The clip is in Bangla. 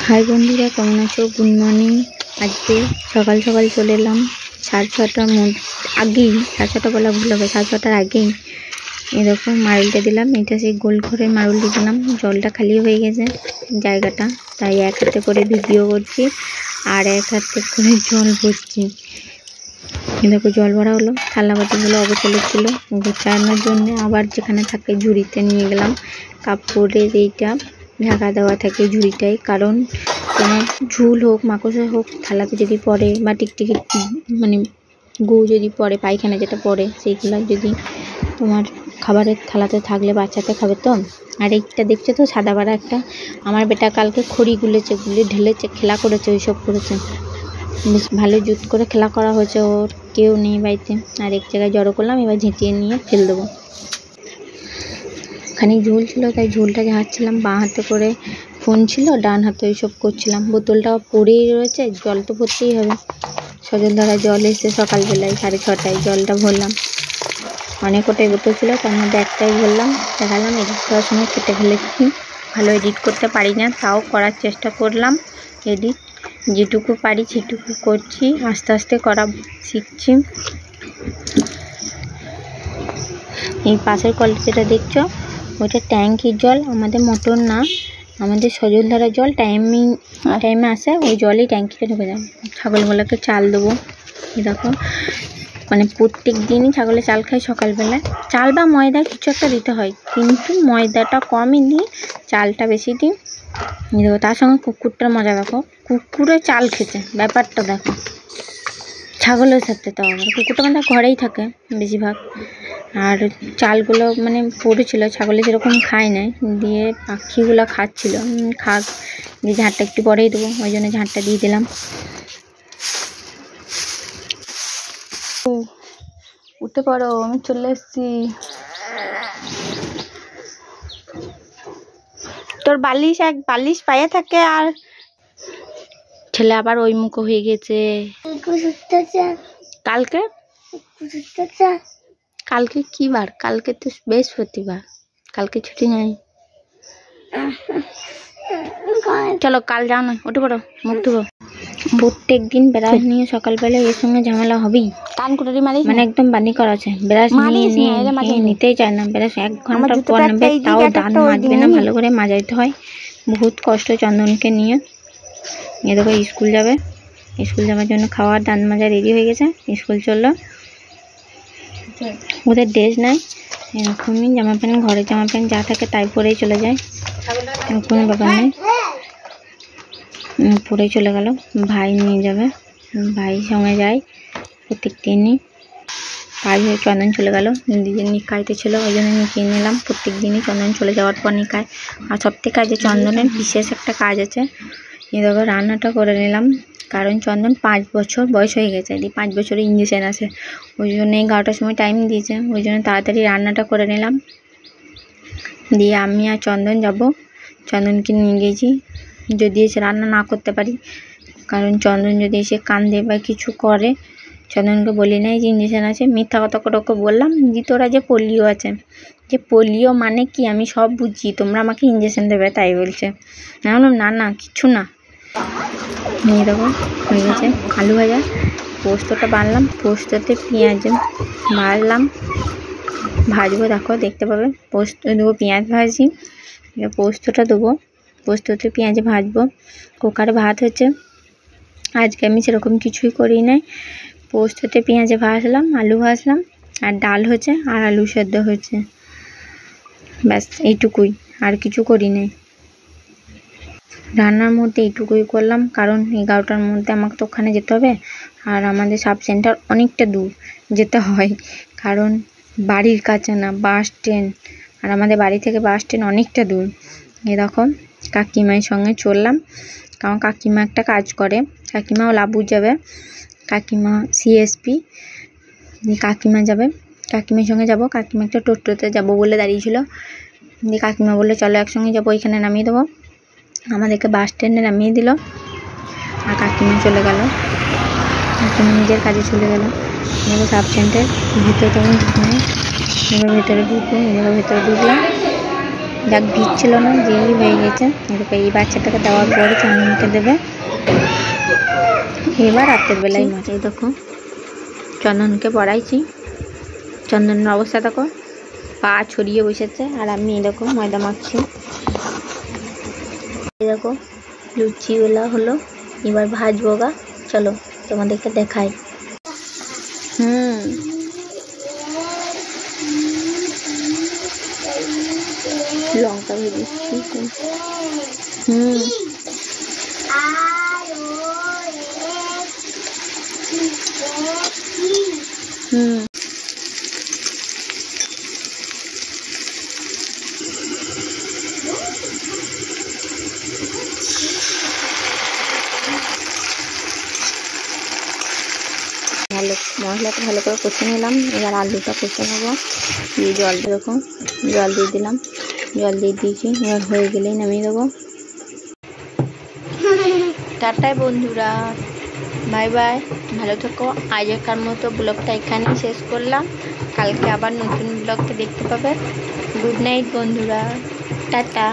হাই বন্ধুরা, কেমন আছো? Good morning. আজকে সকাল সকাল চলে এলাম 6:30টার আগেই, 6:30 বলা ভুল হবে, 6:30টার আগেই এরকম মারুলটা দিলাম। এটা সেই গোল ঘরের মারুলটি দিলাম। জলটা খালি হয়ে গেছে জায়গাটা, তাই এক হাতে করে ভিডিও করছি আর এক হাতে করে জল ভরছি। দেখো জল ভরা হলো, থালা বাটিগুলো অবচলের ছিল, গোছানোর জন্য আবার যেখানে থাকে ঝুড়িতে নিয়ে গেলাম। কাপড়ের এইটা ঢাকা দেওয়া থাকে ঝুড়িটাই, কারণ তোমার ঝুল হোক মাকড়সা হোক থালাতে যদি পড়ে বা টিকটিকি মানে গু যদি পড়ে, পায়খানা যেটা পড়ে সেইগুলো যদি তোমার খাবারের থালাতে থাকলে বাচ্চাতে খাবে তো। আর এইটা দেখছো তো সাদা বাড়া একটা, আমার বেটা কালকে খড়ি গুলেছে, গুলে ঢেলেছে, খেলা করেছে, ওইসব করেছে, বেশ ভালো জুত করে খেলা করা হয়েছে। ওর কেউ নেই বাড়িতে, আর এক জায়গায় জড়ো করলাম, এবার ঝেঁটিয়ে নিয়ে ফেল দেবো। খানিক ঝোল ছিল তাই ঝোলটা ঝাড়ছিলাম, বাঁ হাতে করে ফোন ছিল, ডান হাতে ওইসব করছিলাম। বোতলটা পড়েই রয়েছে, জল তো ভরতেই হবে। সজল ধারা জল এসে সকালবেলায় 6:30টায় জলটা ভরলাম। অনেক ওটাই বোতল ছিল, তার মধ্যে একটাই ভরলাম। দেখালাম এডিট করার সময় কেটে ফেলেছি, ভালো এডিট করতে পারি না, তাও করার চেষ্টা করলাম। এডিট যেটুকু পারি সেটুকু করছি, আস্তে আস্তে করা শিখছি। এই পাশের কলটা যেটা দেখছো ওইটা ট্যাঙ্কির জল, আমাদের মোটর না, আমাদের সজল ধারার জল টাইমে আসে, ওই জলই ট্যাঙ্কিতে ঢুকে যায়। ছাগলগুলোকে চাল দেবো, দেখো মানে প্রত্যেক দিনই ছাগলে চাল খায় সকালবেলায়। চাল বা ময়দা কিছু একটা দিতে হয়, কিন্তু ময়দাটা কমই দিই, চালটা বেশি দিই। দেখো তার সঙ্গে কুকুরটার মজা দেখো, কুকুরে চাল খেতে, ব্যাপারটা দেখো ছাগলের সাথে। তাও আবার কুকুরটা মানে ঘরেই থাকে বেশিরভাগ, আর চালগুলো মানে পড়েছিল, ছাগলে সেরকম খায় নাই, দিয়ে পাখিগুলো খাচ্ছিল, খাক দিয়ে ঝাঁটটা একটু পরেই দেবো, ওই জন্য ঝাঁটটা দিয়ে দিলাম। উঠে পড়ো, আমি চলে এসছি। তোর বালিশ পায়ে থাকে, আর ছেলে আবার ওই মুখো হয়ে গেছে। কালকে কি বার? কালকে তো বৃহস্পতিবার, কালকে ছুটি নেই। চলো কাল যাও না, উঠে পড়ো, মুখ ধুবো। প্রত্যেক দিন ব্রাশ নিয়ে সকালবেলা এর সঙ্গে ঝামেলা হবেই, মানে একদম বানি করা আছে। ব্রাশ নিয়ে নিতেই চায় না, ব্রাশ 1 ঘন্টা পর নেবে, তাও দাঁত মাজবে না, ভালো করে মাজাইতে হয়, বহুত কষ্ট চন্দনকে নিয়ে। এ দেখো স্কুল যাবে, স্কুল যাওয়ার জন্য খাওয়ার দাঁত মাজা রেডি হয়ে গেছে, স্কুল চললো। ওদের ড্রেস নাই, এরকমই জামা প্যান্ট, ঘরের জামা প্যান্ট যা থাকে তাই পরেই চলে যায়, কোনো ব্যাপার নেই, পরেই চলে গেল। ভাই নিয়ে যাবে, ভাই সঙ্গে যায় প্রত্যেক দিনই। ভাই হয়ে চন্দন চলে গেল, নিজের নিকাইতে ছিল, ওই জন্য নিকিয়ে নিলাম। প্রত্যেক দিনই চন্দন চলে যাওয়ার পর নিকায়। আর সবথেকে কাজে চন্দনের বিশেষ একটা কাজ আছে, এভাবে রান্নাটা করে নিলাম, কারণ চন্দন 5 বছর বয়স হয়ে গেছে, দিয়ে 5 বছরে ইঞ্জেকশন আছে, ওই জন্য 11টার সময় টাইম দিয়েছে, ওই জন্য তাড়াতাড়ি রান্নাটা করে নিলাম। দিয়ে আমি আর চন্দন যাব, চন্দনকে নিয়ে গেছি। যদি এসে রান্না না করতে পারি, কারণ চন্দন যদি এসে কান্দে বা কিছু করে, চন্দনকে বলি নাই যে ইঞ্জেকশন আছে, মিথ্যা কথা করে ওকে বললাম যে তোরা যে পোলিও আছে, যে পোলিও মানে কি আমি সব বুঝি, তোমরা আমাকে ইঞ্জেকশন দেবে তাই বলছে। আমি বললাম না না কিছু না। নিয়ে দেখো হয়ে গেছে আলু ভাজা, পোস্তটা বানলাম, পোস্ততে পেঁয়াজ ভাজলাম, ভাজবো, দেখো দেখতে পাবে। পোস্ত দেবো, পেঁয়াজ ভাজি, পোস্তটা দেবো, পোস্ততে পেঁয়াজ ভাজবো। কুকারে ভাত হচ্ছে, আজকে আমি সেরকম কিছুই করি নাই, পোস্ততে পেঁয়াজে ভাজলাম, আলু ভাজলাম, আর ডাল হচ্ছে, আর আলু সেদ্ধ হচ্ছে, ব্যাস এইটুকুই, আর কিছু করি নাই। রান্নার মধ্যে এইটুকুই করলাম, কারণ 11টার মধ্যে আমাকে তো ওখানে যেতে হবে, আর আমাদের সাব সেন্টার অনেকটা দূর যেতে হয়, কারণ বাড়ির কাছে না, বাস স্ট্যান্ড, আর আমাদের বাড়ি থেকে বাস স্ট্যান্ড অনেকটা দূর। এরকম কাকিমার সঙ্গে চললাম, কারণ কাকিমা একটা কাজ করে, কাকিমাও লাবুর যাবে, কাকিমা সিএসপি, কাকিমা যাবে, কাকিমার সঙ্গে যাব। কাকিমা একটা টোটোতে যাব বলে দাঁড়িয়েছিল, দিয়ে কাকিমা বললো চলো একসঙ্গে যাবো, ওইখানে নামিয়ে দেবো। আমাদেরকে বাস স্ট্যান্ডে নামিয়ে দিল, আর কাকিমা চলে গেল, কাকিমা নিজের কাজে চলে গেল। এবার সাব সেন্টার ভিতরে তখন ঢুকলাম, এবার ভেতরে ঢুকবো, এবার ভেতরে ঢুকলাম, যাক দিচ্ছিল না, যেই হয়ে গেছে। এরপর এই বাচ্চাটাকে দেওয়ার পরে চন্দনকে দেবে। এবার রাতের বেলায় মাছ। এই দেখো চন্দনকে পড়াইছি, চন্দনের অবস্থা দেখো, পা ছড়িয়ে বসেছে। আর আমি দেখো ময়দা মাখছি। দেখো লুচিগুলা হলো, এবার ভাজবো গা। চলো তোমাদেরকে দেখাই। লঙ্কা ভেজে দিচ্ছি। ভালো মশলাটা ভালো করে কষে নিলাম। এবার আলুটা কষে নেবো। দিয়ে জল এরকম জল দিয়ে দিলাম, জল দিয়ে দিয়েছি। এবার হয়ে গেলেই নামিয়ে দেবো। টাটাই বন্ধুরা, বাই বাই, ভালো থেকো। আজকার মতো ব্লগটা এখানেই শেষ করলাম। কালকে আবার নতুন ব্লগটা দেখতে পাবে। গুড নাইট বন্ধুরা, টাটা।